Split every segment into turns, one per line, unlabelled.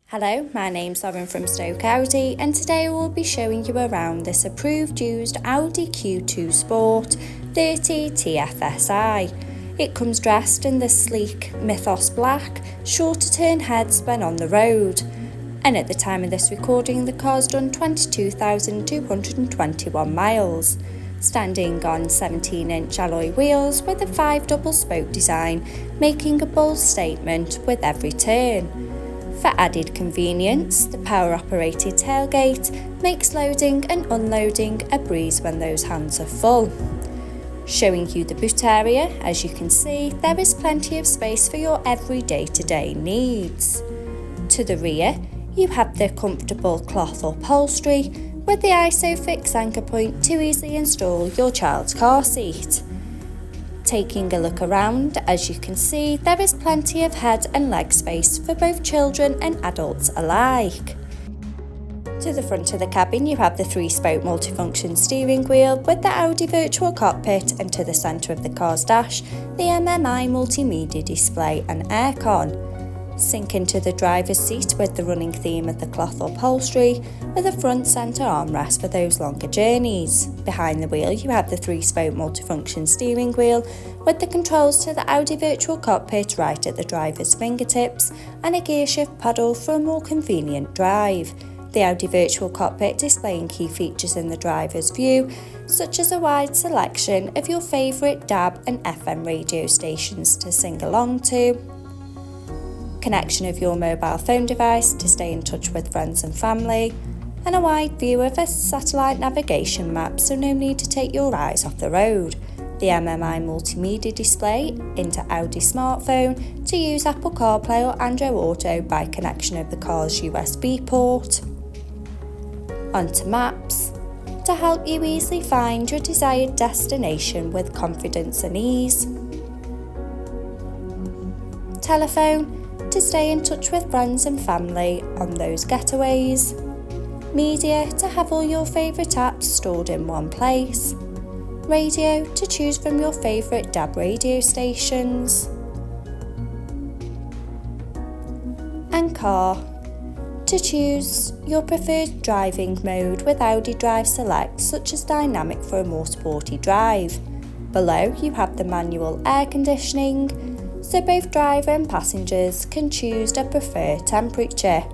Hello, my name's Lauren from Stoke Audi, and today we'll be showing you around this approved used Audi Q2 Sport 30 TFSI. It comes dressed in the sleek Mythos Black, sure to turn heads when on the road. And at the time of this recording, the car's done 22,221 miles. Standing on 17-inch alloy wheels with a 5 double spoke design, making a bold statement with every turn. For added convenience, the power-operated tailgate makes loading and unloading a breeze when those hands are full. Showing you the boot area, as you can see, there is plenty of space for your every day-to-day needs. To the rear, you have the comfortable cloth upholstery with the ISOFIX anchor point to easily install your child's car seat. Taking a look around, as you can see, there is plenty of head and leg space for both children and adults alike. To the front of the cabin, you have the 3-spoke multifunction steering wheel with the Audi virtual cockpit, and to the centre of the car's dash, the MMI multimedia display and aircon. Sink into the driver's seat with the running theme of the cloth upholstery, with a front centre armrest for those longer journeys. Behind the wheel you have the 3-spoke multifunction steering wheel with the controls to the Audi virtual cockpit right at the driver's fingertips, and a gear shift pedal for a more convenient drive. The Audi virtual cockpit displaying key features in the driver's view, such as a wide selection of your favourite DAB and FM radio stations to sing along to, connection of your mobile phone device to stay in touch with friends and family, and a wide view of a satellite navigation map, so no need to take your eyes off the road. The MMI multimedia display into Audi smartphone to use Apple CarPlay or Android Auto by connection of the car's USB port. Onto maps to help you easily find your desired destination with confidence and ease. Telephone to stay in touch with friends and family on those getaways. Media to have all your favourite apps stored in one place. Radio to choose from your favourite DAB radio stations. And car to choose your preferred driving mode with Audi Drive Select, such as dynamic for a more sporty drive. Below you have the manual air conditioning, so both driver and passengers can choose their preferred temperature.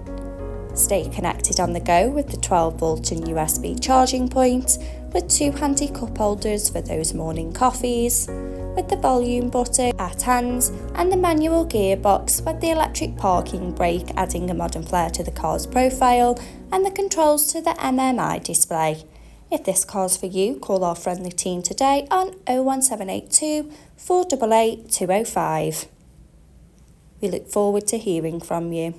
Stay connected on the go with the 12-volt and USB charging point, with 2 handy cup holders for those morning coffees, with the volume button at hand, and the manual gearbox with the electric parking brake adding a modern flair to the car's profile, and the controls to the MMI display. If this car's for you, call our friendly team today on 01782 488 205. We look forward to hearing from you.